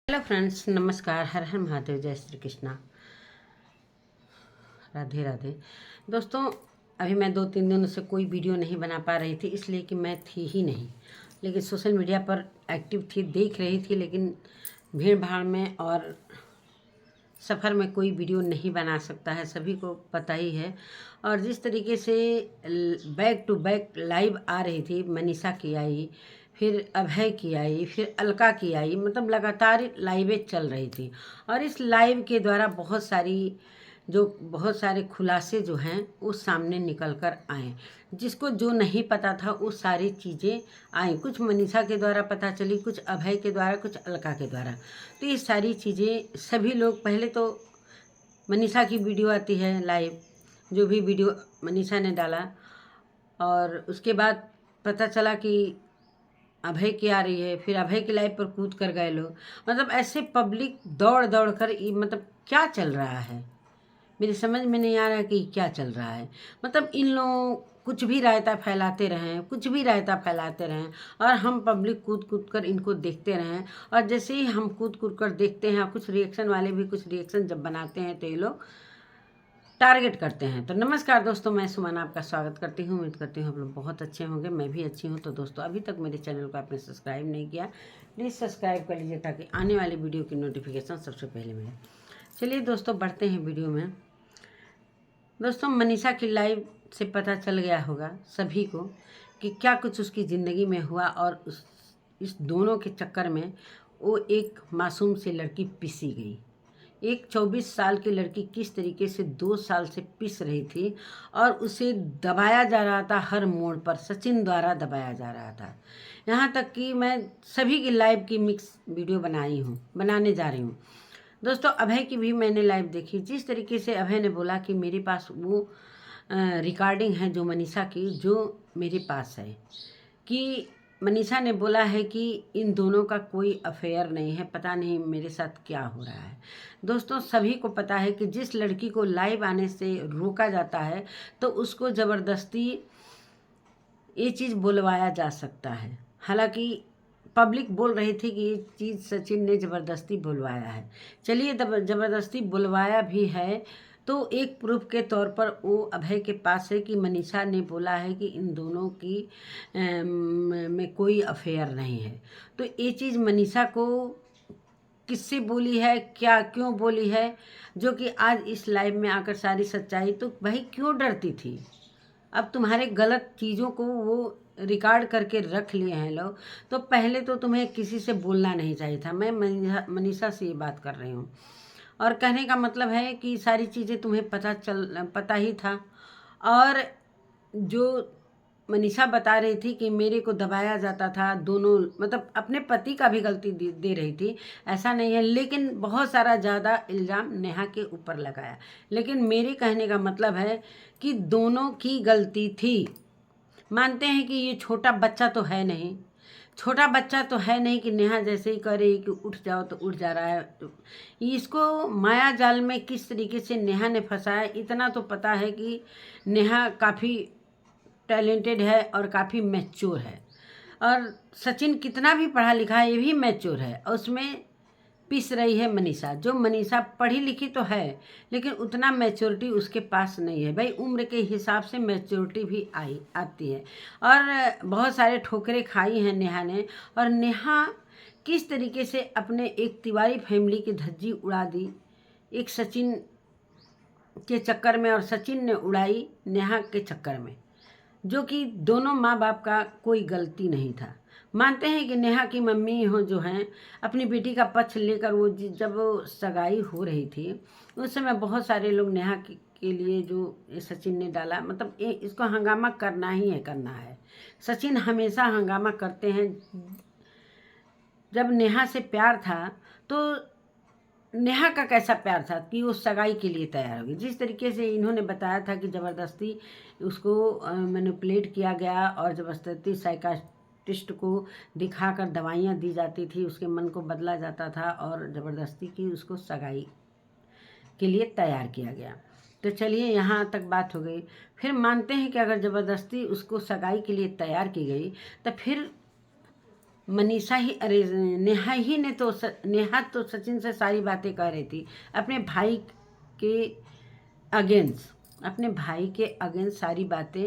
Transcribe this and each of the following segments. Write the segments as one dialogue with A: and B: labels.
A: Hello friends, नमस्कार। हर हर महादेव, जय श्री कृष्णा, राधे राधे। दोस्तों, अभी मैं 2-3 दिनों से कोई वीडियो नहीं बना पा रही थी, इसलिए कि मैं थी ही नहीं, लेकिन सोशल मीडिया पर एक्टिव थी, देख रही थी, लेकिन भीड़ भाड़ में और सफ़र में कोई वीडियो नहीं बना सकता है, सभी को पता ही है। और जिस तरीके से बैक टू बैक लाइव आ रही थी, मनीषा की आई, फिर अभय की आई, फिर अलका की आई, मतलब लगातार लाइवें चल रही थी। और इस लाइव के द्वारा बहुत सारे खुलासे जो हैं वो सामने निकल कर आए। जिसको जो नहीं पता था वो सारी चीज़ें आई, कुछ मनीषा के द्वारा पता चली, कुछ अभय के द्वारा, कुछ अलका के द्वारा। तो ये सारी चीज़ें सभी लोग, पहले तो मनीषा की वीडियो आती है लाइव, जो भी वीडियो मनीषा ने डाला, और उसके बाद पता चला कि अभय की आ रही है, फिर अभय की लाइव पर कूद कर गए लोग। मतलब ऐसे पब्लिक दौड़ दौड़ कर, मतलब क्या चल रहा है मेरी समझ में नहीं आ रहा है कि क्या चल रहा है। मतलब इन लोगों कुछ भी रायता फैलाते रहें, कुछ भी रायता फैलाते रहें, और हम पब्लिक कूद कूद कर इनको देखते रहें। और जैसे ही हम कूद कूद कर देखते हैं, कुछ रिएक्शन वाले भी कुछ रिएक्शन जब बनाते हैं तो ये लोग टारगेट करते हैं। तो नमस्कार दोस्तों, मैं सुमन आपका स्वागत करती हूँ। उम्मीद करती हूँ आप लोग बहुत अच्छे होंगे, मैं भी अच्छी हूँ। तो दोस्तों, अभी तक मेरे चैनल को आपने सब्सक्राइब नहीं किया, प्लीज़ सब्सक्राइब कर लीजिए ताकि आने वाली वीडियो की नोटिफिकेशन सबसे पहले मिले। चलिए दोस्तों, बढ़ते हैं वीडियो में। दोस्तों, मनीषा की लाइव से पता चल गया होगा सभी को कि क्या कुछ उसकी ज़िंदगी में हुआ, और इस दोनों के चक्कर में वो एक मासूम सी लड़की पिसी गई। एक 24 साल की लड़की किस तरीके से 2 साल से पिस रही थी, और उसे दबाया जा रहा था हर मोड़ पर, सचिन द्वारा दबाया जा रहा था। यहाँ तक कि मैं सभी की लाइव की मिक्स वीडियो बनाने जा रही हूँ। दोस्तों, अभय की भी मैंने लाइव देखी। जिस तरीके से अभय ने बोला कि मेरे पास वो रिकॉर्डिंग है जो मनीषा की, जो मेरे पास है, कि मनीषा ने बोला है कि इन दोनों का कोई अफेयर नहीं है, पता नहीं मेरे साथ क्या हो रहा है। दोस्तों, सभी को पता है कि जिस लड़की को लाइव आने से रोका जाता है तो उसको ज़बरदस्ती ये चीज़ बुलवाया जा सकता है। हालांकि पब्लिक बोल रही थी कि ये चीज़ सचिन ने ज़बरदस्ती बुलवाया है। चलिए, ज़बरदस्ती बुलवाया भी है तो एक प्रूफ के तौर पर वो अभय के पास है कि मनीषा ने बोला है कि इन दोनों की में कोई अफेयर नहीं है। तो ये चीज़ मनीषा को किससे बोली है, क्या क्यों बोली है, जो कि आज इस लाइव में आकर सारी सच्चाई। तो भाई क्यों डरती थी? अब तुम्हारे गलत चीज़ों को वो रिकॉर्ड करके रख लिए हैं लोग, तो पहले तो तुम्हें किसी से बोलना नहीं चाहिए था। मैं मनीषा से ये बात कर रही हूँ, और कहने का मतलब है कि सारी चीज़ें तुम्हें पता ही था। और जो मनीषा बता रही थी कि मेरे को दबाया जाता था, दोनों मतलब अपने पति का भी गलती दे रही थी, ऐसा नहीं है, लेकिन बहुत सारा ज़्यादा इल्ज़ाम नेहा के ऊपर लगाया। लेकिन मेरे कहने का मतलब है कि दोनों की गलती थी। मानते हैं कि ये छोटा बच्चा तो है नहीं, छोटा बच्चा तो है नहीं कि नेहा जैसे ही कह रही कि उठ जाओ तो उठ जा रहा है। तो इसको माया जाल में किस तरीके से नेहा ने फंसाया, इतना तो पता है कि नेहा काफ़ी टैलेंटेड है और काफ़ी मैच्योर है। और सचिन कितना भी पढ़ा लिखा है, ये भी मैच्योर है, और उसमें पिस रही है मनीषा। जो मनीषा पढ़ी लिखी तो है, लेकिन उतना मैच्योरिटी उसके पास नहीं है। भाई, उम्र के हिसाब से मैच्योरिटी भी आती है, और बहुत सारे ठोकरें खाई हैं नेहा ने। और नेहा किस तरीके से अपने एक तिवारी फैमिली की धज्जी उड़ा दी एक सचिन के चक्कर में, और सचिन ने उड़ाई नेहा के चक्कर में, जो कि दोनों माँ बाप का कोई गलती नहीं था। मानते हैं कि नेहा की मम्मी हो जो हैं, अपनी बेटी का पक्ष लेकर वो जब वो सगाई हो रही थी, उस समय बहुत सारे लोग नेहा के लिए जो ये सचिन ने डाला, मतलब इसको हंगामा करना ही है, करना है। सचिन हमेशा हंगामा करते हैं। जब नेहा से प्यार था तो नेहा का कैसा प्यार था कि वो सगाई के लिए तैयार होगी। जिस तरीके से इन्होंने बताया था कि ज़बरदस्ती उसको मैनिपुलेट किया गया, और ज़बरदस्ती साइकाट्रिस्ट को दिखाकर दवाइयाँ दी जाती थी, उसके मन को बदला जाता था, और ज़बरदस्ती की उसको सगाई के लिए तैयार किया गया। तो चलिए, यहाँ तक बात हो गई। फिर मानते हैं कि अगर ज़बरदस्ती उसको सगाई के लिए तैयार की गई, तो फिर मनीषा ही, अरे नेहा ही ने तो नेहा तो सचिन से सारी बातें कह रही थी अपने भाई के अगेंस्ट, अपने भाई के अगेंस्ट सारी बातें,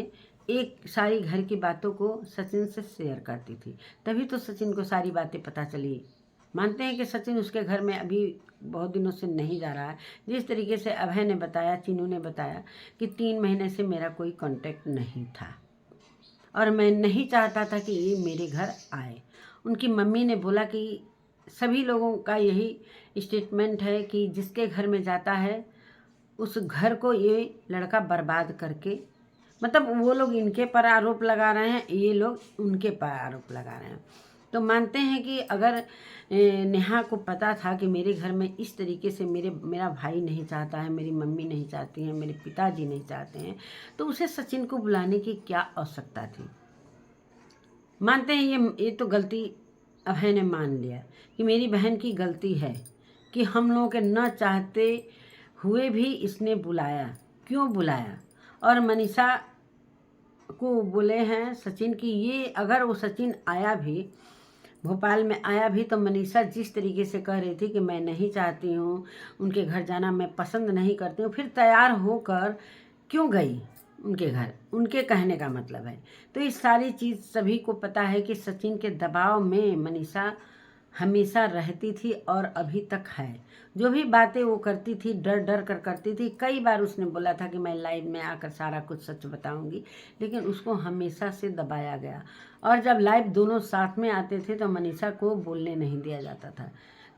A: एक सारी घर की बातों को सचिन से शेयर करती थी, तभी तो सचिन को सारी बातें पता चली। मानते हैं कि सचिन उसके घर में अभी बहुत दिनों से नहीं जा रहा है। जिस तरीके से अभय ने बताया, चीनू ने बताया कि 3 महीने से मेरा कोई कांटेक्ट नहीं था और मैं नहीं चाहता था कि ये मेरे घर आए। उनकी मम्मी ने बोला कि सभी लोगों का यही स्टेटमेंट है कि जिसके घर में जाता है उस घर को ये लड़का बर्बाद करके, मतलब वो लोग इनके पर आरोप लगा रहे हैं, ये लोग उनके पर आरोप लगा रहे हैं। तो मानते हैं कि अगर नेहा को पता था कि मेरे घर में इस तरीके से मेरा भाई नहीं चाहता है, मेरी मम्मी नहीं चाहती है, मेरे पिताजी नहीं चाहते हैं, तो उसे सचिन को बुलाने की क्या आवश्यकता थी। मानते हैं ये तो गलती अभय ने मान लिया कि मेरी बहन की गलती है कि हम लोगों के न चाहते हुए भी इसने बुलाया। क्यों बुलाया? और मनीषा को बोले हैं सचिन की, ये अगर वो सचिन आया भी, भोपाल में आया भी, तो मनीषा जिस तरीके से कह रही थी कि मैं नहीं चाहती हूँ उनके घर जाना, मैं पसंद नहीं करती हूँ, फिर तैयार होकर क्यों गई उनके घर? उनके कहने का मतलब है। तो ये सारी चीज़ सभी को पता है कि सचिन के दबाव में मनीषा हमेशा रहती थी और अभी तक है। जो भी बातें वो करती थी डर डर कर करती थी। कई बार उसने बोला था कि मैं लाइव में आकर सारा कुछ सच बताऊंगी, लेकिन उसको हमेशा से दबाया गया। और जब लाइव दोनों साथ में आते थे तो मनीषा को बोलने नहीं दिया जाता था।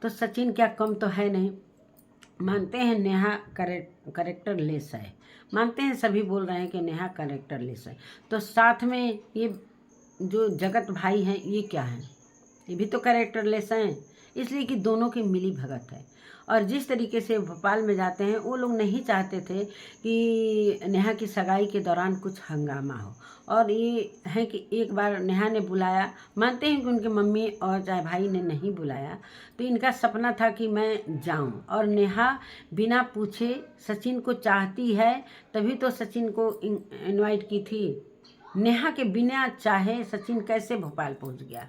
A: तो सचिन क्या कम तो है नहीं। मानते हैं नेहा करेक्टर लेस है, मानते हैं सभी बोल रहे हैं कि नेहा करेक्टर लेस है, तो साथ में ये जो जगत भाई हैं ये क्या है? ये भी तो कैरेक्टर लेस हैं, इसलिए कि दोनों की मिली भगत है। और जिस तरीके से भोपाल में जाते हैं, वो लोग नहीं चाहते थे कि नेहा की सगाई के दौरान कुछ हंगामा हो। और ये है कि एक बार नेहा ने बुलाया, मानते हैं कि उनकी मम्मी और चाहे भाई ने नहीं बुलाया, तो इनका सपना था कि मैं जाऊं। और नेहा बिना पूछे सचिन को चाहती है, तभी तो सचिन को इनवाइट की थी। नेहा के बिना चाहे सचिन कैसे भोपाल पहुंच गया?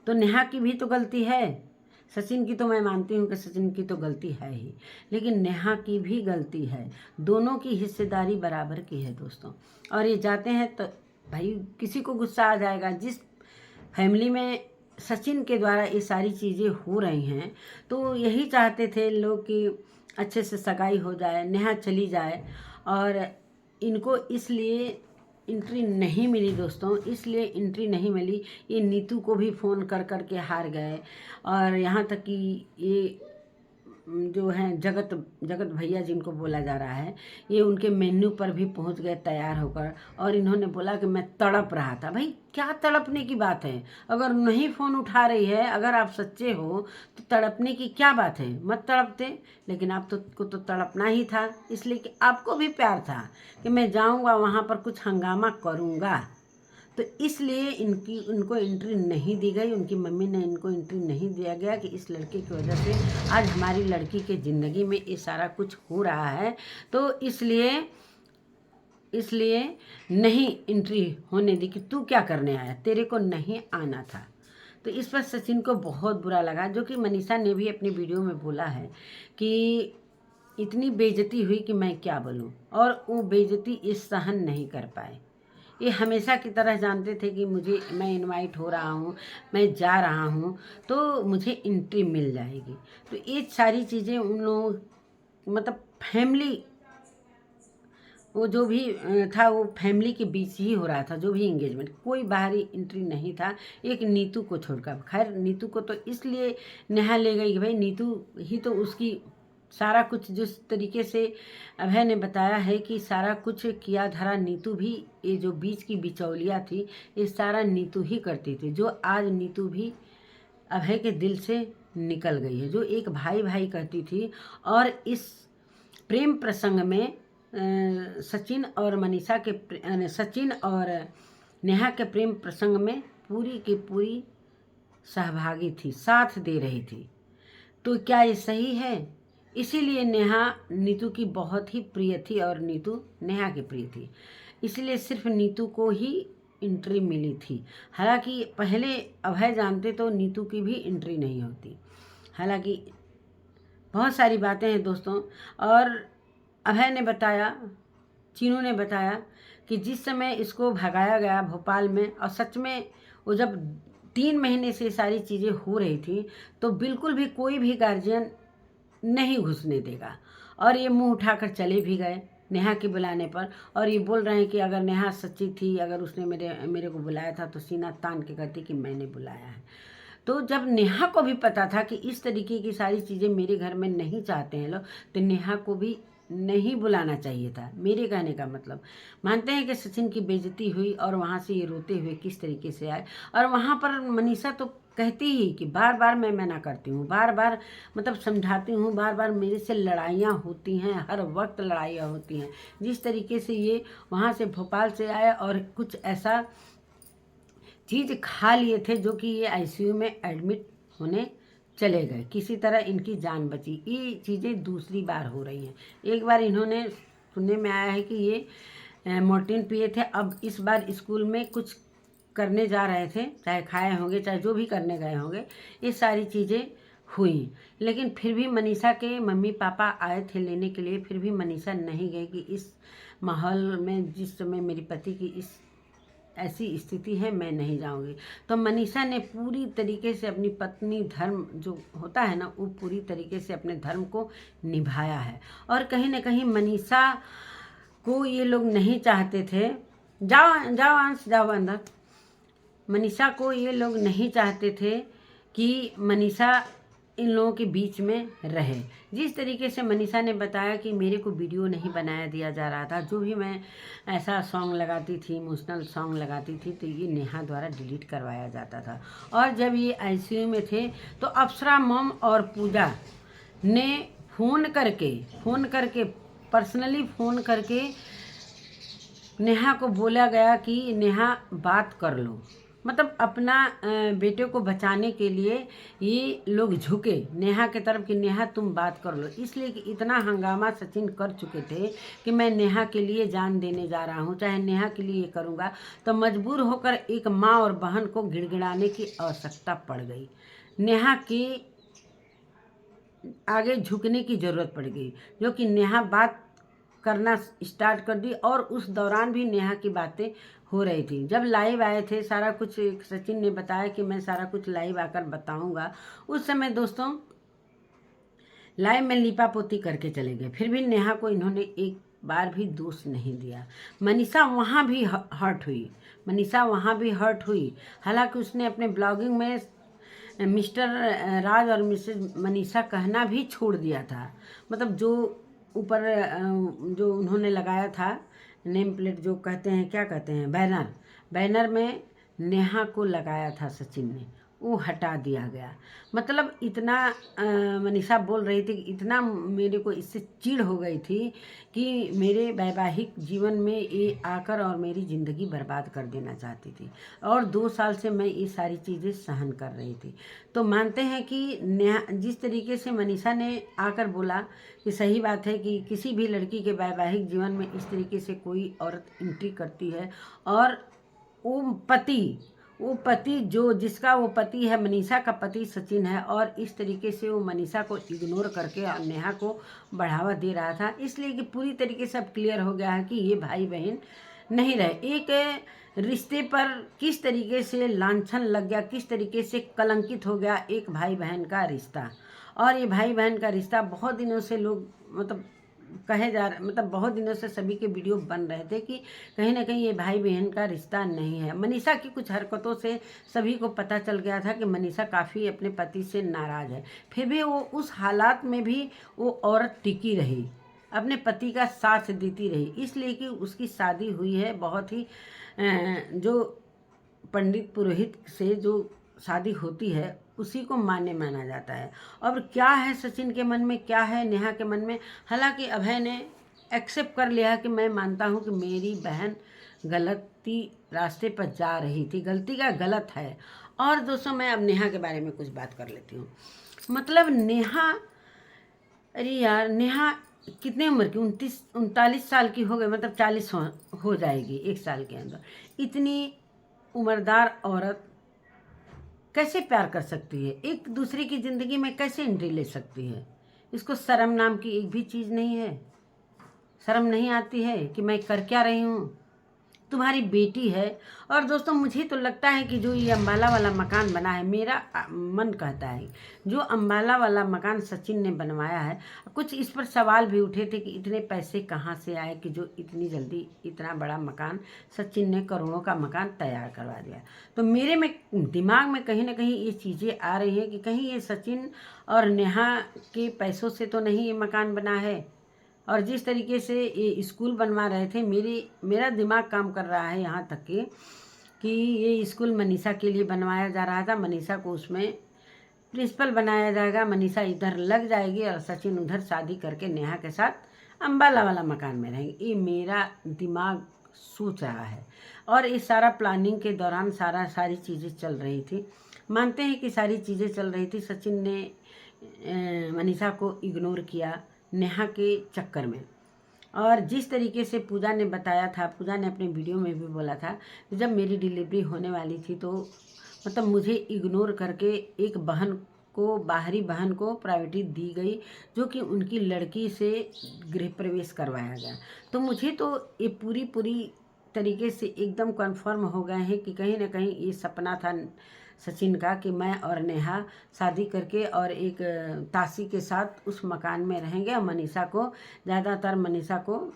A: तो नेहा की भी तो गलती है। सचिन की तो मैं मानती हूँ कि सचिन की तो गलती है ही, लेकिन नेहा की भी गलती है। दोनों की हिस्सेदारी बराबर की है दोस्तों। और ये जाते हैं तो भाई किसी को गुस्सा आ जाएगा। जिस फैमिली में सचिन के द्वारा ये सारी चीज़ें हो रही हैं, तो यही चाहते थे लोग कि अच्छे से सगाई हो जाए, नेहा चली जाए। और इनको इसलिए एंट्री नहीं मिली दोस्तों, इसलिए एंट्री नहीं मिली। ये नीतू को भी फ़ोन कर कर के हार गए। और यहाँ तक कि ये जो हैं जगत भैया जिनको बोला जा रहा है, ये उनके मेन्यू पर भी पहुंच गए तैयार होकर। और इन्होंने बोला कि मैं तड़प रहा था। भाई क्या तड़पने की बात है? अगर नहीं फ़ोन उठा रही है, अगर आप सच्चे हो, तो तड़पने की क्या बात है? मत तड़पते। लेकिन आप को तो तड़पना ही था, इसलिए कि आपको भी प्यार था कि मैं जाऊंगा वहाँ पर कुछ हंगामा करूँगा। तो इसलिए उनको एंट्री नहीं दी गई। उनकी मम्मी ने इनको एंट्री नहीं दिया गया कि इस लड़के की वजह से आज हमारी लड़की के ज़िंदगी में ये सारा कुछ हो रहा है। तो इसलिए नहीं एंट्री होने दी कि तू क्या करने आया, तेरे को नहीं आना था। तो इस पर सचिन को बहुत बुरा लगा, जो कि मनीषा ने भी अपनी वीडियो में बोला है कि इतनी बेइज्जती हुई कि मैं क्या बोलूं। और वो बेइज्जती इस सहन नहीं कर पाए। ये हमेशा की तरह जानते थे कि मैं इनवाइट हो रहा हूँ, मैं जा रहा हूँ, तो मुझे एंट्री मिल जाएगी। तो ये सारी चीज़ें उन लोगों, मतलब फैमिली, वो जो भी था वो फैमिली के बीच ही हो रहा था। जो भी एंगेजमेंट, कोई बाहरी एंट्री नहीं था, एक नीतू को छोड़कर। खैर नीतू को तो इसलिए नेहा ले गई कि भाई नीतू ही तो उसकी सारा कुछ, जिस तरीके से अभय ने बताया है कि सारा कुछ किया धरा नीतू भी, ये जो बीच की बिचौलिया थी, ये सारा नीतू ही करती थी। जो आज नीतू भी अभय के दिल से निकल गई है, जो एक भाई भाई कहती थी। और इस प्रेम प्रसंग में सचिन और मनीषा के सचिन और नेहा के प्रेम प्रसंग में पूरी की पूरी सहभागी थी, साथ दे रही थी। तो क्या ये सही है? इसीलिए नेहा नीतू की बहुत ही प्रिय थी और नीतू नेहा की प्रिय थी। इसलिए सिर्फ नीतू को ही एंट्री मिली थी। हालांकि पहले अभय जानते तो नीतू की भी एंट्री नहीं होती। हालांकि बहुत सारी बातें हैं दोस्तों। और अभय ने बताया, चीनू ने बताया कि जिस समय इसको भगाया गया भोपाल में, और सच में वो जब 3 महीने से सारी चीज़ें हो रही थी तो बिल्कुल भी कोई भी गार्जियन नहीं घुसने देगा। और ये मुंह उठाकर चले भी गए नेहा के बुलाने पर, और ये बोल रहे हैं कि अगर नेहा सच्ची थी, अगर उसने मेरे को बुलाया था तो सीना तान के कहती कि मैंने बुलाया है। तो जब नेहा को भी पता था कि इस तरीके की सारी चीज़ें मेरे घर में नहीं चाहते हैं लोग, तो नेहा को भी नहीं बुलाना चाहिए था। मेरे कहने का मतलब, मानते हैं कि सचिन की बेइज्जती हुई और वहाँ से ये रोते हुए किस तरीके से आए, और वहाँ पर मनीषा तो कहती ही कि बार बार मैं मना करती हूँ, बार बार मतलब समझाती हूँ, बार बार मेरे से लड़ाइयाँ होती हैं, हर वक्त लड़ाइयाँ होती हैं। जिस तरीके से ये वहाँ से भोपाल से आए और कुछ ऐसा चीज़ खा लिए थे जो कि ये आईसीयू में एडमिट होने चले गए, किसी तरह इनकी जान बची। ये चीज़ें दूसरी बार हो रही हैं। एक बार इन्होंने सुनने में आया है कि ये मोर्टिन पिए थे, अब इस बार स्कूल में कुछ करने जा रहे थे, चाहे खाए होंगे चाहे जो भी करने गए होंगे, ये सारी चीज़ें हुई। लेकिन फिर भी मनीषा के मम्मी पापा आए थे लेने के लिए, फिर भी मनीषा नहीं गई कि इस माहौल में जिस समय मेरी पति की इस ऐसी स्थिति है, मैं नहीं जाऊंगी। तो मनीषा ने पूरी तरीके से अपनी पत्नी धर्म जो होता है ना, वो पूरी तरीके से अपने धर्म को निभाया है। और कहीं ना कहीं मनीषा को ये लोग नहीं चाहते थे, जाओ जाओ अंश जाओ अंदर, मनीषा को ये लोग नहीं चाहते थे कि मनीषा इन लोगों के बीच में रहे। जिस तरीके से मनीषा ने बताया कि मेरे को वीडियो नहीं बनाया दिया जा रहा था, जो भी मैं ऐसा सॉन्ग लगाती थी, इमोशनल सॉन्ग लगाती थी, तो ये नेहा द्वारा डिलीट करवाया जाता था। और जब ये आईसीयू में थे तो अप्सरा मॉम और पूजा ने फ़ोन करके पर्सनली फ़ोन करके नेहा को बोला गया कि नेहा बात कर लो। मतलब अपना बेटे को बचाने के लिए ये लोग झुके नेहा के तरफ कि नेहा तुम बात कर लो। इसलिए कि इतना हंगामा सचिन कर चुके थे कि मैं नेहा के लिए जान देने जा रहा हूँ, चाहे नेहा के लिए करूँगा, तो मजबूर होकर एक माँ और बहन को गिड़गिड़ाने की आवश्यकता पड़ गई। नेहा की आगे झुकने की ज़रूरत पड़ गई, जो कि नेहा बात करना स्टार्ट कर दी। और उस दौरान भी नेहा की बातें हो रही थी। जब लाइव आए थे सारा कुछ, सचिन ने बताया कि मैं सारा कुछ लाइव आकर बताऊंगा, उस समय दोस्तों लाइव में लीपा पोती करके चले गए। फिर भी नेहा को इन्होंने एक बार भी दोष नहीं दिया। मनीषा वहाँ भी हर्ट हुई। हालांकि उसने अपने ब्लॉगिंग में मिस्टर राज और मिसेज मनीषा कहना भी छोड़ दिया था। मतलब जो ऊपर जो उन्होंने लगाया था नेम प्लेट, जो कहते हैं, क्या कहते हैं, बैनर में नेहा को लगाया था सचिन ने, वो हटा दिया गया। मतलब इतना मनीषा बोल रही थी, इतना मेरे को इससे चिढ़ हो गई थी कि मेरे वैवाहिक जीवन में ये आकर और मेरी ज़िंदगी बर्बाद कर देना चाहती थी। और 2 साल से मैं ये सारी चीज़ें सहन कर रही थी। तो मानते हैं कि जिस तरीके से मनीषा ने आकर बोला कि सही बात है कि किसी भी लड़की के वैवाहिक जीवन में इस तरीके से कोई औरत एंट्री करती है, और वो पति जो जिसका वो पति है, मनीषा का पति सचिन है, और इस तरीके से वो मनीषा को इग्नोर करके और नेहा को बढ़ावा दे रहा था। इसलिए कि पूरी तरीके से अब क्लियर हो गया है कि ये भाई बहन नहीं रहे। एक रिश्ते पर किस तरीके से लांछन लग गया, किस तरीके से कलंकित हो गया एक भाई बहन का रिश्ता। और ये भाई बहन का रिश्ता बहुत दिनों से लोग मतलब बहुत दिनों से सभी के वीडियो बन रहे थे कि कहीं ना कहीं ये भाई बहन का रिश्ता नहीं है। मनीषा की कुछ हरकतों से सभी को पता चल गया था कि मनीषा काफ़ी अपने पति से नाराज़ है। फिर भी वो उस हालात में भी वो औरत टिकी रही, अपने पति का साथ देती रही, इसलिए कि उसकी शादी हुई है बहुत ही जो पंडित पुरोहित से जो शादी होती है उसी को मान्य माना जाता है। और क्या है सचिन के मन में, क्या है नेहा के मन में, हालांकि अभय ने एक्सेप्ट कर लिया कि मैं मानता हूं कि मेरी बहन गलती रास्ते पर जा रही थी, गलती का गलत है। और दोस्तों मैं अब नेहा के बारे में कुछ बात कर लेती हूँ। मतलब नेहा, अरे यार नेहा कितने उम्र की, 39 साल की हो गई, मतलब 40 हो जाएगी 1 साल के अंदर। इतनी उम्रदार औरत कैसे प्यार कर सकती है, एक दूसरे की ज़िंदगी में कैसे एंट्री ले सकती है? इसको शर्म नाम की एक भी चीज़ नहीं है। शर्म नहीं आती है कि मैं कर क्या रही हूँ? तुम्हारी बेटी है। और दोस्तों, मुझे तो लगता है कि जो ये अम्बाला वाला मकान बना है, मेरा मन कहता है जो अम्बाला वाला मकान सचिन ने बनवाया है, कुछ इस पर सवाल भी उठे थे कि इतने पैसे कहाँ से आए कि जो इतनी जल्दी इतना बड़ा मकान सचिन ने करोड़ों का मकान तैयार करवा दिया। तो मेरे में दिमाग में कहीं ना कहीं ये चीज़ें आ रही हैं कि कहीं ये सचिन और नेहा के पैसों से तो नहीं ये मकान बना है। और जिस तरीके से ये स्कूल बनवा रहे थे, मेरा दिमाग काम कर रहा है यहाँ तक कि ये स्कूल मनीषा के लिए बनवाया जा रहा था। मनीषा को उसमें प्रिंसिपल बनाया जाएगा, मनीषा इधर लग जाएगी और सचिन उधर शादी करके नेहा के साथ अम्बाला वाला मकान में रहेंगे। ये मेरा दिमाग सोच रहा है। और इस सारा प्लानिंग के दौरान सारी चीज़ें चल रही थी। मानते हैं कि सारी चीज़ें चल रही थी। सचिन ने मनीषा को इग्नोर किया नेहा के चक्कर में। और जिस तरीके से पूजा ने बताया था, पूजा ने अपने वीडियो में भी बोला था कि जब मेरी डिलीवरी होने वाली थी तो मतलब मुझे इग्नोर करके एक बहन को, बाहरी बहन को प्रायोरिटी दी गई, जो कि उनकी लड़की से गृह प्रवेश करवाया गया। तो मुझे तो ये पूरी तरीके से एकदम कन्फर्म हो गए हैं कि कहीं ना कहीं ये सपना था सचिन का कि मैं और नेहा शादी करके और एक तासी के साथ उस मकान में रहेंगे और मनीषा को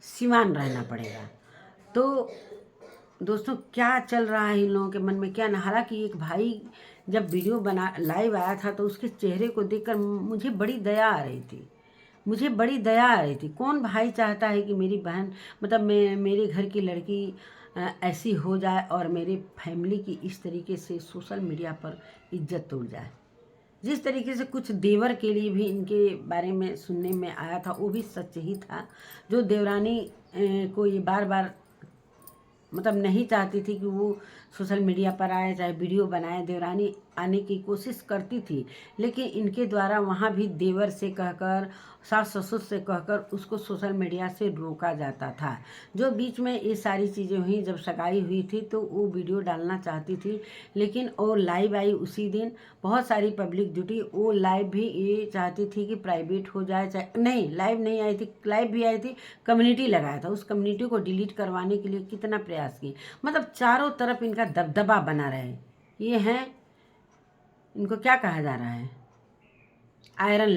A: सिवान रहना पड़ेगा। तो दोस्तों, क्या चल रहा है इन लोगों के मन में, क्या न। हालांकि एक भाई जब वीडियो बना लाइव आया था तो उसके चेहरे को देखकर मुझे बड़ी दया आ रही थी। कौन भाई चाहता है कि मेरी बहन मतलब मेरे घर की लड़की ऐसी हो जाए और मेरे फैमिली की इस तरीके से सोशल मीडिया पर इज्जत तोड़ जाए। जिस तरीके से कुछ देवर के लिए भी इनके बारे में सुनने में आया था, वो भी सच ही था। जो देवरानी को ये बार बार मतलब नहीं चाहती थी कि वो सोशल मीडिया पर आए, चाहे वीडियो बनाए। देवरानी आने की कोशिश करती थी, लेकिन इनके द्वारा वहाँ भी देवर से कहकर, सास ससुर से कहकर उसको सोशल मीडिया से रोका जाता था। जो बीच में ये सारी चीज़ें हुई, जब सगाई हुई थी तो वो वीडियो डालना चाहती थी, लेकिन वो लाइव आई उसी दिन, बहुत सारी पब्लिक जुटी। वो लाइव भी ये चाहती थी कि प्राइवेट हो जाए, चाहे नहीं, लाइव नहीं आई थी, लाइव भी आई थी, कम्युनिटी लगाया था। उस कम्युनिटी को डिलीट करवाने के लिए कितना प्रयास किए। मतलब चारों तरफ इनका दबदबा बना रहे। ये हैं, इनको क्या कहा जा रहा है, आयरन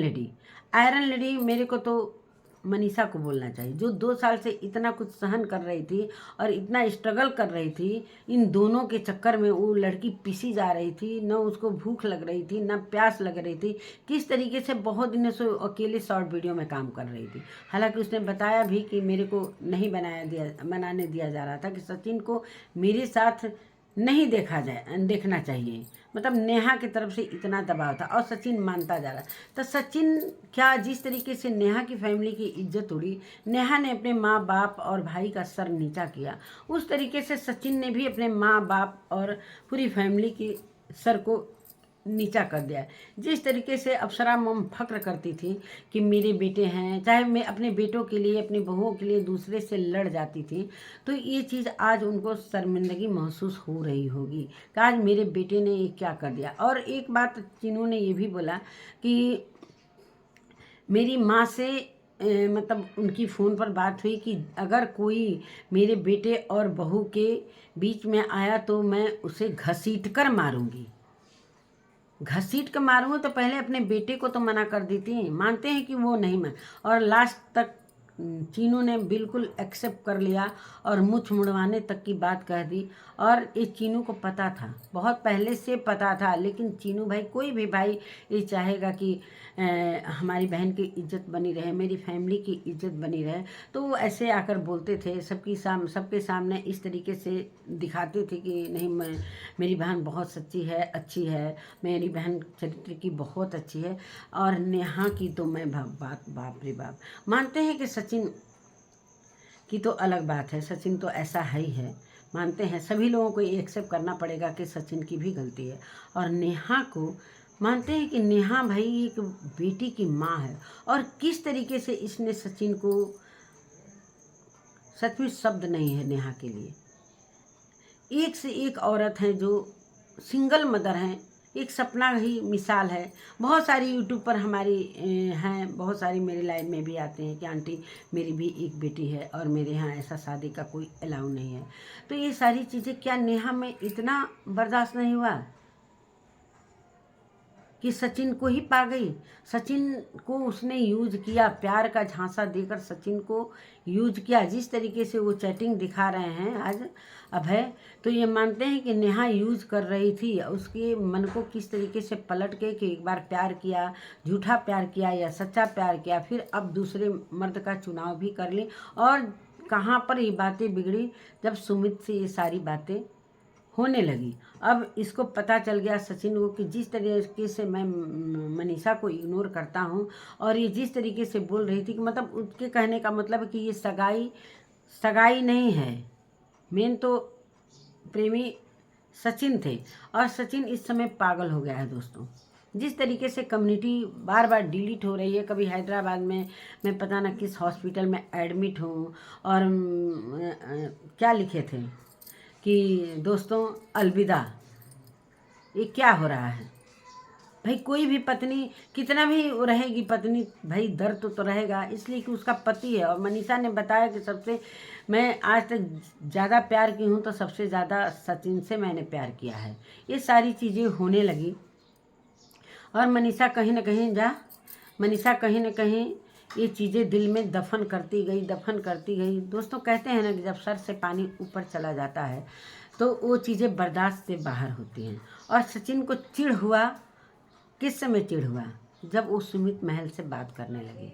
A: लेडी। मेरे को तो मनीषा को बोलना चाहिए, जो 2 साल से इतना कुछ सहन कर रही थी और इतना स्ट्रगल कर रही थी। इन दोनों के चक्कर में वो लड़की पिसी जा रही थी, न उसको भूख लग रही थी, न प्यास लग रही थी। किस तरीके से बहुत दिनों से अकेले शॉर्ट वीडियो में काम कर रही थी। हालांकि उसने बताया भी कि मेरे को नहीं बनाने दिया जा रहा था, कि सचिन को मेरे साथ नहीं देखना चाहिए। मतलब नेहा की तरफ से इतना दबाव था और सचिन मानता जा रहा। तो सचिन क्या, जिस तरीके से नेहा की फैमिली की इज्जत उड़ी, नेहा ने अपने माँ बाप और भाई का सर नीचा किया, उस तरीके से सचिन ने भी अपने माँ बाप और पूरी फैमिली की सर को नीचा कर दिया। जिस तरीके से अप्सरा मम फक्र करती थी कि मेरे बेटे हैं, चाहे मैं अपने बेटों के लिए, अपनी बहुओं के लिए दूसरे से लड़ जाती थी, तो ये चीज़ आज उनको शर्मिंदगी महसूस हो रही होगी कि आज मेरे बेटे ने ये क्या कर दिया। और एक बात चीनू ने ये भी बोला कि मेरी माँ से मतलब उनकी फ़ोन पर बात हुई कि अगर कोई मेरे बेटे और बहू के बीच में आया तो मैं उसे घसीट कर मारूंगी। तो पहले अपने बेटे को तो मना कर दी थी। मानते हैं कि वो नहीं मान, और लास्ट तक चीनू ने बिल्कुल एक्सेप्ट कर लिया और मुँह मुड़वाने तक की बात कह दी। और ये चीनू को पता था, बहुत पहले से पता था, लेकिन चीनू भाई, कोई भी भाई ये चाहेगा कि हमारी बहन की इज्जत बनी रहे, मेरी फैमिली की इज्जत बनी रहे, तो वो ऐसे आकर बोलते थे, सबके सामने इस तरीके से दिखाते थे कि नहीं, मेरी बहन बहुत सच्ची है, अच्छी है, मेरी बहन चरित्र की बहुत अच्छी है। और नेहा की तो मैं बाप रे बाप। मानते हैं कि सचिन की तो अलग बात है, सचिन तो ऐसा है ही है, मानते हैं, सभी लोगों को ये एक्सेप्ट करना पड़ेगा कि सचिन की भी गलती है। और नेहा को मानते हैं कि नेहा भाई एक बेटी की माँ है, और किस तरीके से इसने सचिन को, सच में शब्द नहीं है नेहा के लिए, एक से एक औरत हैं जो सिंगल मदर हैं, एक सपना ही मिसाल है। बहुत सारी यूट्यूब पर हमारी हैं, बहुत सारी मेरे लाइव में भी आते हैं कि आंटी मेरी भी एक बेटी है और मेरे यहाँ ऐसा शादी का कोई अलाउ नहीं है। तो ये सारी चीज़ें क्या नेहा में इतना बर्दाश्त नहीं हुआ कि सचिन को ही पा गई? सचिन को उसने यूज किया, प्यार का झांसा देकर सचिन को यूज किया। जिस तरीके से वो चैटिंग दिखा रहे हैं आज अभय, तो ये मानते हैं कि नेहा यूज कर रही थी उसके मन को किस तरीके से पलट के, कि एक बार प्यार किया, झूठा प्यार किया या सच्चा प्यार किया, फिर अब दूसरे मर्द का चुनाव भी कर ली। और कहाँ पर ये बातें बिगड़ी? जब सुमित से ये सारी बातें होने लगी। अब इसको पता चल गया सचिन को कि जिस तरीके से मैं मनीषा को इग्नोर करता हूँ और ये जिस तरीके से बोल रही थी कि मतलब उसके कहने का मतलब है कि ये सगाई नहीं है, मेन तो प्रेमी सचिन थे। और सचिन इस समय पागल हो गया है दोस्तों। जिस तरीके से कम्युनिटी बार बार डिलीट हो रही है, कभी हैदराबाद में मैं पता ना किस हॉस्पिटल में एडमिट हूँ और क्या लिखे थे कि दोस्तों अलविदा। ये क्या हो रहा है भाई? कोई भी पत्नी कितना भी रहेगी पत्नी, भाई दर्द तो रहेगा, इसलिए कि उसका पति है। और मनीषा ने बताया कि सबसे मैं आज तक ज़्यादा प्यार की हूँ तो सबसे ज़्यादा सचिन से मैंने प्यार किया है। ये सारी चीज़ें होने लगी और मनीषा कहीं ना कहीं ये चीज़ें दिल में दफन करती गई। दोस्तों कहते हैं ना कि जब सर से पानी ऊपर चला जाता है तो वो चीज़ें बर्दाश्त से बाहर होती हैं। और सचिन को चिढ़ हुआ, किस समय चिढ़ हुआ? जब वो सुमित महल से बात करने लगी।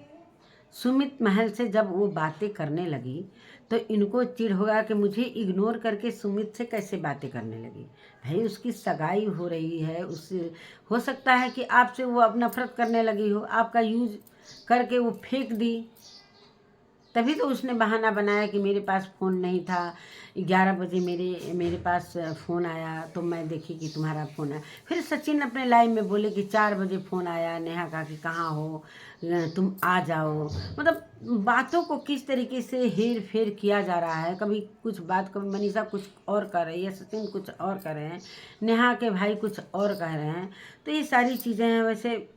A: सुमित महल से जब वो बातें करने लगी तो इनको चिढ़ होगा कि मुझे इग्नोर करके सुमित से कैसे बातें करने लगी। भाई उसकी सगाई हो रही है, उससे हो सकता है कि आपसे वो अब नफरत करने लगी हो, आपका यूज करके वो फेंक दी। तभी तो उसने बहाना बनाया कि मेरे पास फ़ोन नहीं था, 11 बजे मेरे पास फ़ोन आया तो मैं देखी कि तुम्हारा फ़ोन आया। फिर सचिन अपने लाइव में बोले कि 4 बजे फ़ोन आया, नेहा कहा कि कहाँ हो, तुम आ जाओ। मतलब बातों को किस तरीके से हेर फेर किया जा रहा है। कभी कुछ बात, कभी मनीषा कुछ और कर रही है, सचिन कुछ और कर रहे हैं, नेहा के भाई कुछ और कह रहे हैं। तो ये सारी चीज़ें हैं। वैसे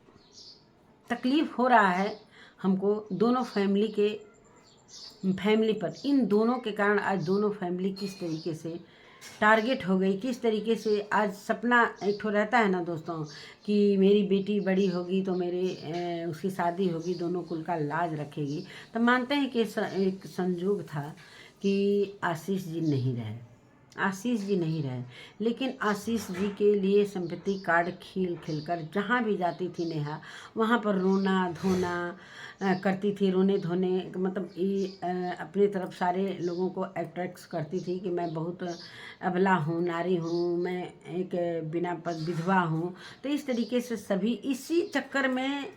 A: तकलीफ़ हो रहा है हमको दोनों फैमिली पर। इन दोनों के कारण आज दोनों फैमिली किस तरीके से टारगेट हो गई, किस तरीके से आज सपना एक ठो रहता है ना दोस्तों कि मेरी बेटी बड़ी होगी तो उसकी शादी होगी, दोनों कुल का लाज रखेगी। तो मानते हैं कि एक संजोग था कि आशीष जी नहीं रहे, लेकिन आशीष जी के लिए सिंपैथी कार्ड खिल कर जहाँ भी जाती थी नेहा, वहाँ पर रोना धोना करती थी। रोने धोने मतलब ये अपनी तरफ सारे लोगों को अट्रैक्ट करती थी कि मैं बहुत अबला हूँ, नारी हूँ, मैं एक बिना विधवा हूँ। तो इस तरीके से सभी इसी चक्कर में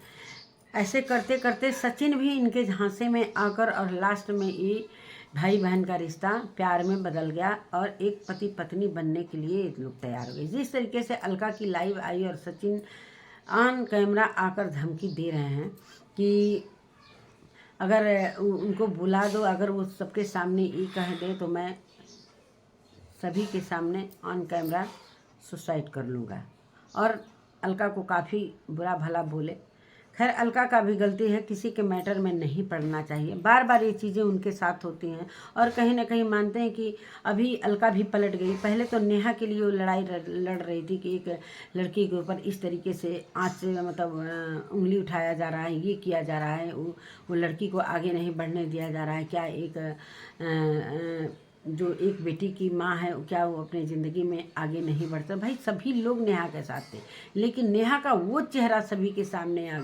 A: ऐसे करते करते सचिन भी इनके झांसे में आकर और लास्ट में ये भाई बहन का रिश्ता प्यार में बदल गया और एक पति पत्नी बनने के लिए ये लोग तैयार हो गए। जिस तरीके से अलका की लाइव आई और सचिन ऑन कैमरा आकर धमकी दे रहे हैं कि अगर उनको बुला दो, अगर वो सबके सामने ये कह दे तो मैं सभी के सामने ऑन कैमरा सुसाइड कर लूँगा। और अलका को काफ़ी बुरा भला बोले। खैर अलका का भी गलती है, किसी के मैटर में नहीं पड़ना चाहिए। बार बार ये चीज़ें उनके साथ होती हैं और कहीं ना कहीं मानते हैं कि अभी अलका भी पलट गई। पहले तो नेहा के लिए वो लड़ाई लड़ रही थी कि एक लड़की के ऊपर इस तरीके से आँच से मतलब उंगली उठाया जा रहा है, ये किया जा रहा है, वो लड़की को आगे नहीं बढ़ने दिया जा रहा है। क्या एक जो एक बेटी की माँ है, क्या वो अपनी ज़िंदगी में आगे नहीं बढ़ता? भाई सभी लोग नेहा के साथ थे, लेकिन नेहा का वो चेहरा सभी के सामने आ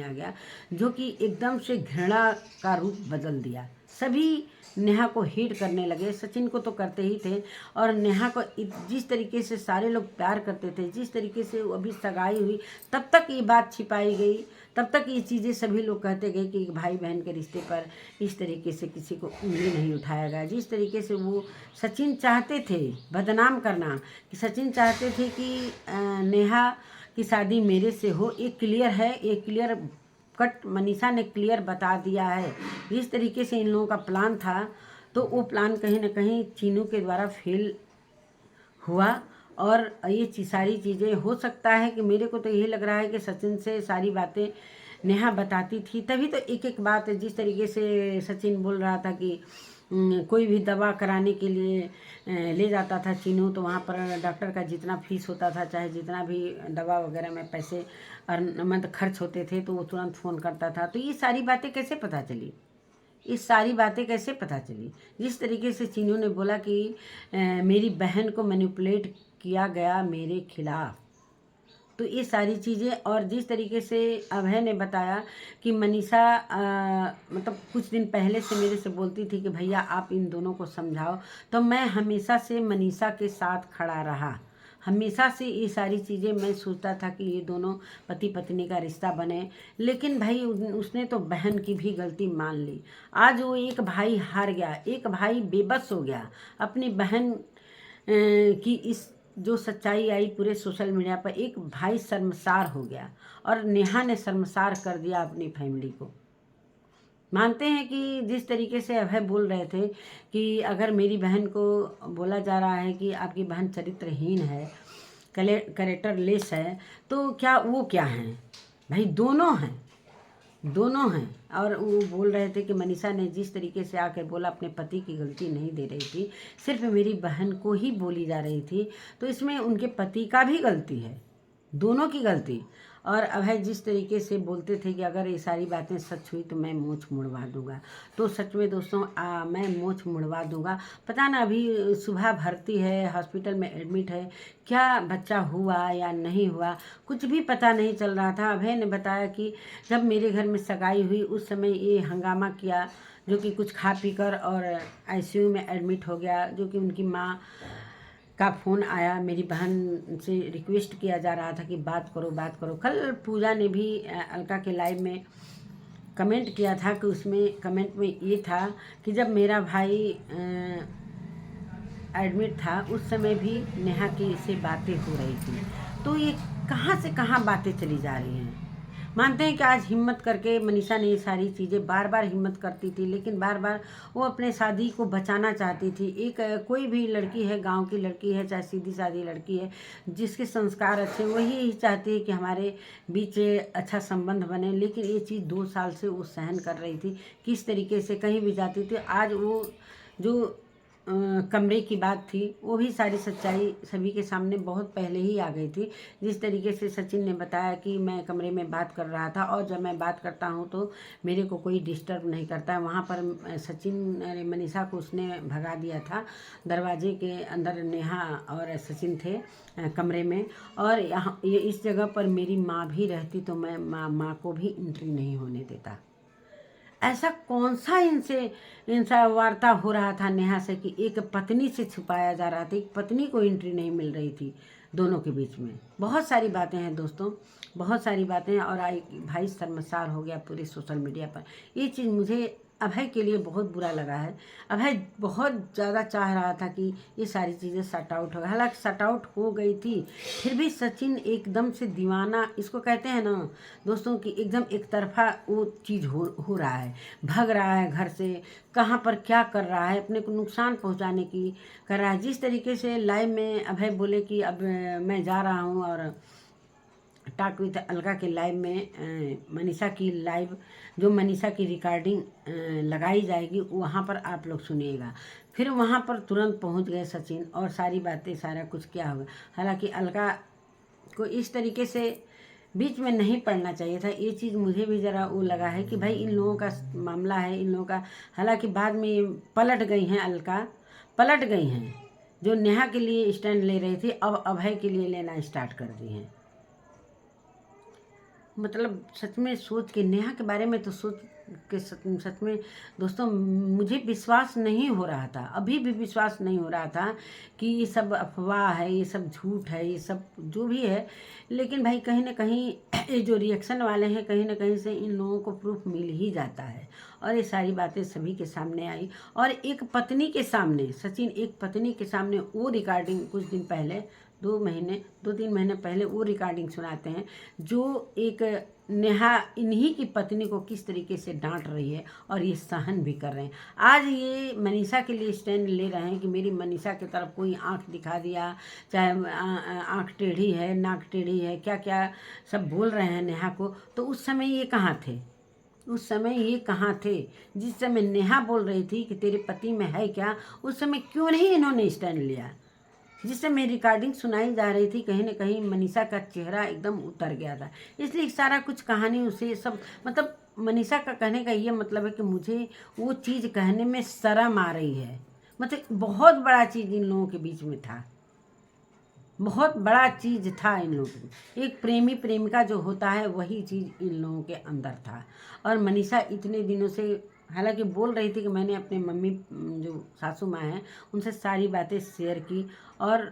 A: गया, जो कि एकदम से घृणा का रूप बदल दिया। सभी नेहा को हेट करने लगे। सचिन को तो करते ही थे और नेहा को जिस तरीके से सारे लोग प्यार करते थे, जिस तरीके से वो अभी सगाई हुई तब तक ये बात छिपाई गई, तब तक ये चीज़ें सभी लोग कहते गए कि भाई बहन के रिश्ते पर इस तरीके से किसी को उंगली नहीं उठाया गया। जिस तरीके से वो सचिन चाहते थे बदनाम करना, कि सचिन चाहते थे कि नेहा की शादी मेरे से हो, ये क्लियर है, ये क्लियर कट मनीषा ने क्लियर बता दिया है। जिस तरीके से इन लोगों का प्लान था तो वो प्लान कहीं ना कहीं चीनू के द्वारा फेल हुआ। और ये सारी चीज़ें हो सकता है कि मेरे को तो यही लग रहा है कि सचिन से सारी बातें नेहा बताती थी, तभी तो एक एक बात जिस तरीके से सचिन बोल रहा था कि कोई भी दवा कराने के लिए ले जाता था चीनू, तो वहाँ पर डॉक्टर का जितना फीस होता था, चाहे जितना भी दवा वगैरह में पैसे मतलब खर्च होते थे, तो वो तुरंत फ़ोन करता था। तो ये सारी बातें कैसे पता चली, इस सारी बातें कैसे पता चली? जिस तरीके से चीनू ने बोला कि मेरी बहन को मैनिपुलेट किया गया मेरे खिलाफ, तो ये सारी चीज़ें। और जिस तरीके से अभय ने बताया कि मनीषा मतलब कुछ दिन पहले से मेरे से बोलती थी कि भैया आप इन दोनों को समझाओ, तो मैं हमेशा से मनीषा के साथ खड़ा रहा। हमेशा से ये सारी चीज़ें मैं सोचता था कि ये दोनों पति पत्नी का रिश्ता बने, लेकिन भाई उसने तो बहन की भी गलती मान ली। आज वो एक भाई हार गया, एक भाई बेबस हो गया। अपनी बहन की इस जो सच्चाई आई पूरे सोशल मीडिया पर, एक भाई शर्मसार हो गया और नेहा ने शर्मसार कर दिया अपनी फैमिली को। मानते हैं कि जिस तरीके से अभय बोल रहे थे कि अगर मेरी बहन को बोला जा रहा है कि आपकी बहन चरित्रहीन है, कैरेक्टर लेस है, तो क्या हैं? भाई दोनों हैं, दोनों हैं। और वो बोल रहे थे कि मनीषा ने जिस तरीके से आकर बोला अपने पति की गलती नहीं दे रही थी, सिर्फ मेरी बहन को ही बोली जा रही थी, तो इसमें उनके पति का भी गलती है, दोनों की गलती। और अभय जिस तरीके से बोलते थे कि अगर ये सारी बातें सच हुई तो मैं मूंछ मुड़वा दूंगा, तो सच में दोस्तों मैं मूंछ मुड़वा दूंगा। पता ना अभी सुबह भर्ती है, हॉस्पिटल में एडमिट है, क्या बच्चा हुआ या नहीं हुआ कुछ भी पता नहीं चल रहा था। अभय ने बताया कि जब मेरे घर में सगाई हुई उस समय ये हंगामा किया, जो कि कुछ खा पी कर और आईसीयू में एडमिट हो गया, जो कि उनकी माँ का फ़ोन आया, मेरी बहन से रिक्वेस्ट किया जा रहा था कि बात करो बात करो। कल पूजा ने भी अलका के लाइव में कमेंट किया था कि उसमें कमेंट में ये था कि जब मेरा भाई एडमिट था उस समय भी नेहा की से बातें हो रही थी। तो ये कहाँ से कहाँ बातें चली जा रही हैं। मानते हैं कि आज हिम्मत करके मनीषा ने ये सारी चीज़ें, बार बार हिम्मत करती थी लेकिन बार बार वो अपने शादी को बचाना चाहती थी। एक कोई भी लड़की है, गांव की लड़की है, चाहे सीधी सादी लड़की है, जिसके संस्कार अच्छे, वही यही चाहती है कि हमारे बीच अच्छा संबंध बने। लेकिन ये चीज़ 2 साल से वो सहन कर रही थी, किस तरीके से कहीं भी जाती थी। आज वो जो कमरे की बात थी वो भी सारी सच्चाई सभी के सामने बहुत पहले ही आ गई थी। जिस तरीके से सचिन ने बताया कि मैं कमरे में बात कर रहा था और जब मैं बात करता हूँ तो मेरे को कोई डिस्टर्ब नहीं करता है। वहाँ पर सचिन मनीषा को उसने भगा दिया था, दरवाजे के अंदर नेहा और सचिन थे कमरे में, और यहाँ ये इस जगह पर मेरी माँ भी रहती तो मैं माँ को भी एंट्री नहीं होने देता। ऐसा कौन सा इनसे वार्ता हो रहा था नेहा से कि एक पत्नी से छुपाया जा रहा था, एक पत्नी को एंट्री नहीं मिल रही थी दोनों के बीच में। बहुत सारी बातें हैं दोस्तों, बहुत सारी बातें। और भाई शर्मसार हो गया पूरे सोशल मीडिया पर। ये चीज़ मुझे अभय के लिए बहुत बुरा लगा है। अभय बहुत ज़्यादा चाह रहा था कि ये सारी चीज़ें सट आउट हो, हालांकि सट आउट हो गई थी, फिर भी सचिन एकदम से दीवाना, इसको कहते हैं ना दोस्तों कि एकदम एक तरफा वो चीज़ हो रहा है, भग रहा है घर से, कहाँ पर क्या कर रहा है, अपने को नुकसान पहुँचाने की कर रहा है। जिस तरीके से लाइव में अभय बोले कि अब मैं जा रहा हूँ और टॉक विद अलका के लाइव में मनीषा की लाइव, जो मनीषा की रिकॉर्डिंग लगाई जाएगी वहाँ पर आप लोग सुनिएगा। फिर वहाँ पर तुरंत पहुँच गए सचिन और सारी बातें, सारा कुछ क्या होगा। हालांकि अलका को इस तरीके से बीच में नहीं पड़ना चाहिए था। ये चीज़ मुझे भी ज़रा वो लगा है कि भाई इन लोगों का मामला है, इन लोगों का। हालांकि बाद में पलट गई हैं, अलका पलट गई हैं, जो नेहा के लिए स्टैंड ले रही थी अब अभय के लिए लेना स्टार्ट कर दी हैं। मतलब सच में सोच के नेहा के बारे में तो सोच के सच में दोस्तों मुझे विश्वास नहीं हो रहा था, अभी भी विश्वास नहीं हो रहा था कि ये सब अफवाह है, ये सब झूठ है, ये सब जो भी है। लेकिन भाई कहीं ना कहीं ये जो रिएक्शन वाले हैं, कहीं ना कहीं से इन लोगों को प्रूफ मिल ही जाता है। और ये सारी बातें सभी के सामने आई और एक पत्नी के सामने, सचिन एक पत्नी के सामने वो रिकॉर्डिंग कुछ दिन पहले 2-3 महीने पहले वो रिकॉर्डिंग सुनाते हैं जो एक नेहा इन्हीं की पत्नी को किस तरीके से डांट रही है और ये सहन भी कर रहे हैं। आज ये मनीषा के लिए स्टैंड ले रहे हैं कि मेरी मनीषा की तरफ कोई आंख दिखा दिया, चाहे आंख टेढ़ी है, नाक टेढ़ी है, क्या क्या सब बोल रहे हैं नेहा को। तो उस समय ये कहाँ थे? उस समय ये कहाँ थे? जिस समय नेहा बोल रही थी कि तेरे पति में है क्या, उस समय क्यों नहीं इन्होंने स्टैंड लिया? जिस समय रिकॉर्डिंग सुनाई जा रही थी, कहीं ना कहीं मनीषा का चेहरा एकदम उतर गया था। इसलिए सारा कुछ कहानी उसे सब मतलब मनीषा का कहने का ये मतलब है कि मुझे वो चीज़ कहने में शर्म आ रही है। मतलब बहुत बड़ा चीज़ इन लोगों के बीच में था, बहुत बड़ा चीज़ था इन लोगों में। एक प्रेमी प्रेमिका जो होता है वही चीज़ इन लोगों के अंदर था। और मनीषा इतने दिनों से हालांकि बोल रही थी कि मैंने अपने मम्मी जो सासू माँ हैं उनसे सारी बातें शेयर की, और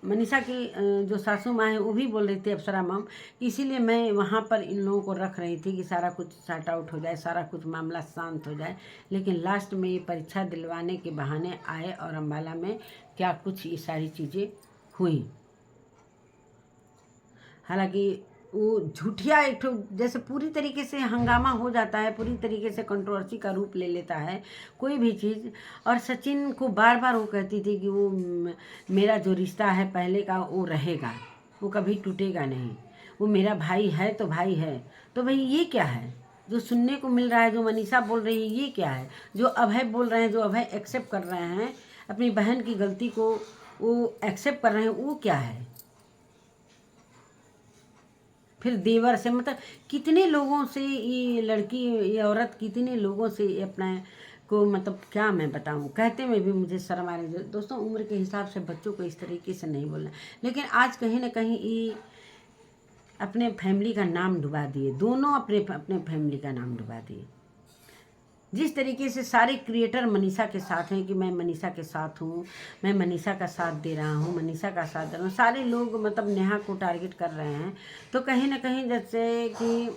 A: मनीषा की जो सासू माँ है वो भी बोल रही थी अप्सरा मम, इसीलिए मैं वहाँ पर इन लोगों को रख रही थी कि सारा कुछ सॉर्ट आउट हो जाए, सारा कुछ मामला शांत हो जाए। लेकिन लास्ट में ये परीक्षा दिलवाने के बहाने आए और अम्बाला में क्या कुछ ये सारी चीज़ें हुई। हालांकि वो झूठिया एक ठो जैसे पूरी तरीके से हंगामा हो जाता है, पूरी तरीके से कंट्रोवर्सी का रूप ले लेता है कोई भी चीज़। और सचिन को बार बार वो कहती थी कि वो मेरा जो रिश्ता है पहले का वो रहेगा, वो कभी टूटेगा नहीं, वो मेरा भाई है तो भाई है। तो भाई ये क्या है जो सुनने को मिल रहा है, जो मनीषा बोल रही है ये क्या है? जो अभय बोल रहे हैं, जो अभय एक्सेप्ट कर रहे हैं अपनी बहन की गलती को, वो एक्सेप्ट कर रहे हैं, वो क्या है? फिर देवर से मतलब कितने लोगों से ये लड़की, ये औरत कितने लोगों से अपना को मतलब क्या मैं बताऊं, कहते में भी मुझे शर्म आ रही है। दोस्तों उम्र के हिसाब से बच्चों को इस तरीके से नहीं बोलना, लेकिन आज कहीं ना कहीं ये अपने फैमिली का नाम डुबा दिए, दोनों अपने अपने फैमिली का नाम डुबा दिए। जिस तरीके से सारे क्रिएटर मनीषा के साथ हैं कि मैं मनीषा के साथ हूँ, मैं मनीषा का साथ दे रहा हूँ, मनीषा का साथ दे रहा हूँ, सारे लोग मतलब नेहा को टारगेट कर रहे हैं। तो कहीं ना कहीं जैसे कि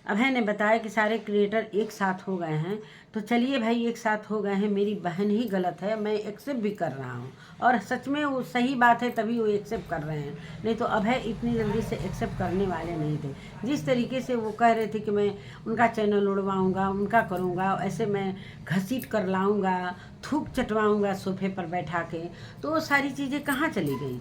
A: अभय ने बताया कि सारे क्रिएटर एक साथ हो गए हैं, तो चलिए भाई एक साथ हो गए हैं, मेरी बहन ही गलत है, मैं एक्सेप्ट भी कर रहा हूँ। और सच में वो सही बात है तभी वो एक्सेप्ट कर रहे हैं, नहीं तो अभय इतनी जल्दी से एक्सेप्ट करने वाले नहीं थे। जिस तरीके से वो कह रहे थे कि मैं उनका चैनल उड़वाऊँगा, उनका करूँगा, ऐसे मैं घसीट कर लाऊँगा, थूक चटवाऊँगा सोफे पर बैठा के, तो वो सारी चीज़ें कहाँ चली गई?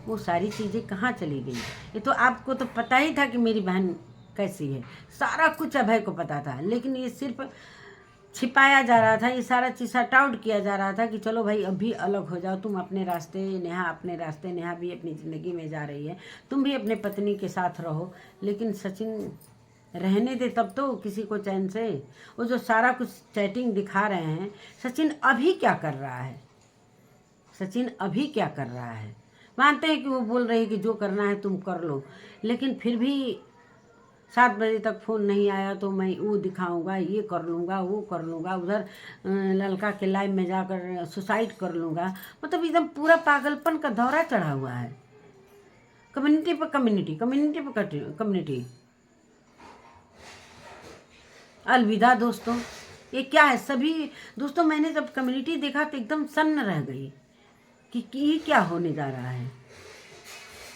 A: वो सारी चीज़ें कहाँ चली गई? ये तो आपको तो पता ही था कि मेरी बहन कैसी है, सारा कुछ अभय को पता था, लेकिन ये सिर्फ छिपाया जा रहा था, ये सारा चीज़ शट आउट किया जा रहा था कि चलो भाई अभी अलग हो जाओ, तुम अपने रास्ते, नेहा अपने रास्ते, नेहा भी अपनी ज़िंदगी में जा रही है, तुम भी अपने पत्नी के साथ रहो। लेकिन सचिन रहने दे तब तो किसी को चैन से। वो जो सारा कुछ चैटिंग दिखा रहे हैं, सचिन अभी क्या कर रहा है? सचिन अभी क्या कर रहा है? मानते हैं कि वो बोल रहे हैं कि जो करना है तुम कर लो, लेकिन फिर भी 7 बजे तक फ़ोन नहीं आया तो मैं वो दिखाऊंगा, ये कर लूँगा, वो कर लूँगा, उधर ललका के लाइव में जाकर सुसाइड कर लूँगा। मतलब एकदम पूरा पागलपन का दौरा चढ़ा हुआ है। कम्युनिटी पर कम्युनिटी, कम्युनिटी पर कम्युनिटी। अलविदा दोस्तों, ये क्या है? सभी दोस्तों मैंने जब कम्युनिटी देखा तो एकदम सन्न रह गई कि ये क्या होने जा रहा है।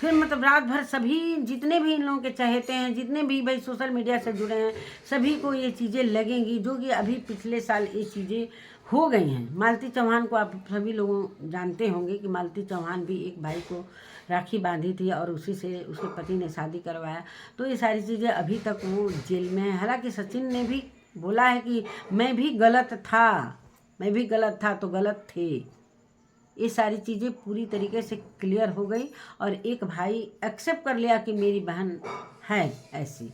A: फिर मतलब रात भर सभी जितने भी इन लोगों के चाहते हैं, जितने भी भाई सोशल मीडिया से जुड़े हैं, सभी को ये चीज़ें लगेंगी, जो कि अभी पिछले साल ये चीज़ें हो गई हैं। मालती चौहान को आप सभी लोग जानते होंगे कि मालती चौहान भी एक भाई को राखी बांधी थी और उसी से उसके पति ने शादी करवाया। तो ये सारी चीज़ें अभी तक वो जेल में है। हालांकि सचिन ने भी बोला है कि मैं भी गलत था, मैं भी गलत था, तो गलत थे। ये सारी चीज़ें पूरी तरीके से क्लियर हो गई और एक भाई एक्सेप्ट कर लिया कि मेरी बहन है ऐसी,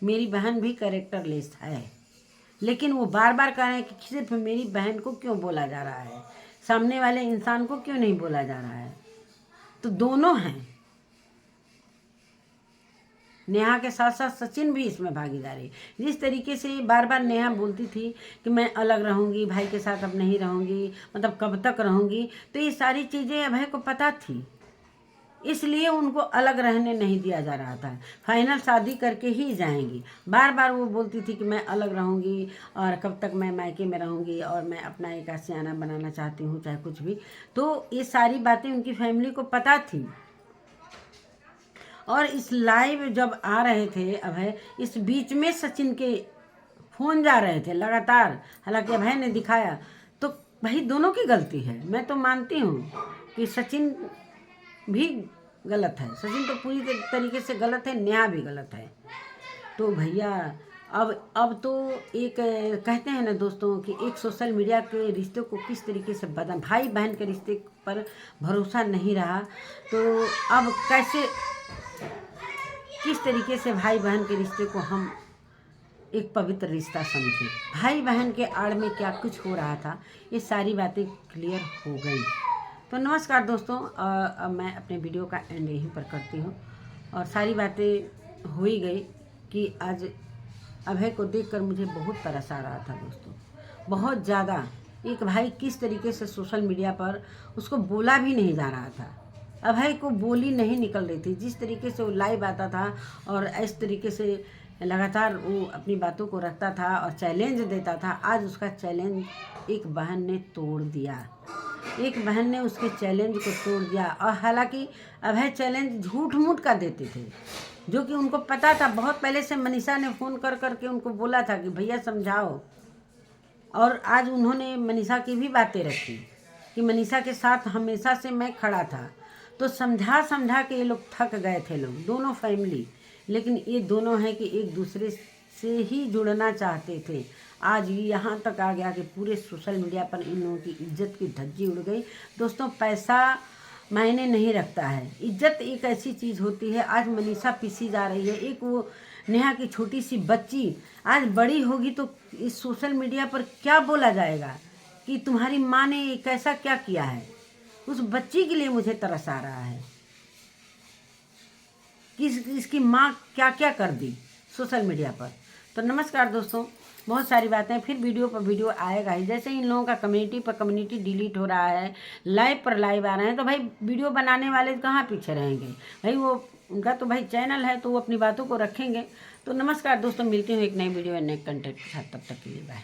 A: मेरी बहन भी कैरेक्टरलेस है। लेकिन वो बार बार कह रहे हैं कि सिर्फ मेरी बहन को क्यों बोला जा रहा है, सामने वाले इंसान को क्यों नहीं बोला जा रहा है? तो दोनों हैं, नेहा के साथ साथ सचिन भी इसमें भागीदार है। जिस तरीके से बार बार नेहा बोलती थी कि मैं अलग रहूंगी, भाई के साथ अब नहीं रहूंगी, मतलब कब तक रहूंगी, तो ये सारी चीज़ें अभय को पता थी। इसलिए उनको अलग रहने नहीं दिया जा रहा था। फाइनल शादी करके ही जाएंगी। बार बार वो बोलती थी कि मैं अलग रहूँगी और कब तक मैं मायके में रहूँगी और मैं अपना एक आशियाना बनाना चाहती हूँ, चाहे कुछ भी। तो ये सारी बातें उनकी फैमिली को पता थी। और इस लाइव जब आ रहे थे अभय, इस बीच में सचिन के फ़ोन जा रहे थे लगातार। हालांकि अभय ने दिखाया, तो भाई दोनों की गलती है। मैं तो मानती हूँ कि सचिन भी गलत है, सचिन तो पूरी तरीके से गलत है, नेहा भी गलत है। तो भैया अब तो एक कहते हैं ना दोस्तों कि एक सोशल मीडिया के रिश्ते को किस तरीके से बदल, भाई बहन के रिश्ते पर भरोसा नहीं रहा, तो अब कैसे किस तरीके से भाई बहन के रिश्ते को हम एक पवित्र रिश्ता समझे। भाई बहन के आड़ में क्या कुछ हो रहा था, ये सारी बातें क्लियर हो गई। तो नमस्कार दोस्तों, अब मैं अपने वीडियो का एंड यहीं पर करती हूँ। और सारी बातें हो ही गई कि आज अभय को देखकर मुझे बहुत तरस आ रहा था दोस्तों, बहुत ज़्यादा। एक भाई किस तरीके से सोशल मीडिया पर उसको बोला भी नहीं जा रहा था, अभय को बोली नहीं निकल रही थी। जिस तरीके से वो लाइव आता था और इस तरीके से लगातार वो अपनी बातों को रखता था और चैलेंज देता था, आज उसका चैलेंज एक बहन ने तोड़ दिया। एक बहन ने उसके चैलेंज को तोड़ दिया। और हालांकि अभय चैलेंज झूठ मूठ का देते थे, जो कि उनको पता था। बहुत पहले से मनीषा ने फ़ोन कर करके उनको बोला था कि भैया समझाओ। और आज उन्होंने मनीषा की भी बातें रखी कि मनीषा के साथ हमेशा से मैं खड़ा था। तो समझा समझा के ये लोग थक गए थे, लोग दोनों फैमिली। लेकिन ये दोनों हैं कि एक दूसरे से ही जुड़ना चाहते थे। आज यहाँ तक आ गया कि पूरे सोशल मीडिया पर इन लोगों की इज्जत की धज्जी उड़ गई। दोस्तों, पैसा मायने नहीं रखता है, इज्जत एक ऐसी चीज़ होती है। आज मनीषा पीसी जा रही है, एक वो नेहा की छोटी सी बच्ची आज बड़ी होगी तो इस सोशल मीडिया पर क्या बोला जाएगा कि तुम्हारी माँ ने कैसा क्या किया है। उस बच्ची के लिए मुझे तरस आ रहा है कि इसकी माँ क्या क्या कर दी सोशल मीडिया पर। तो नमस्कार दोस्तों, बहुत सारी बातें फिर वीडियो पर वीडियो आएगा ही। जैसे इन लोगों का कम्युनिटी पर कम्युनिटी डिलीट हो रहा है, लाइव पर लाइव आ रहे हैं, तो भाई वीडियो बनाने वाले कहाँ पीछे रहेंगे भाई। वो उनका तो भाई चैनल है, तो वो अपनी बातों को रखेंगे। तो नमस्कार दोस्तों, मिलती हूँ एक नई वीडियो नए कंटेंट के साथ। तब तक के लिए बाय।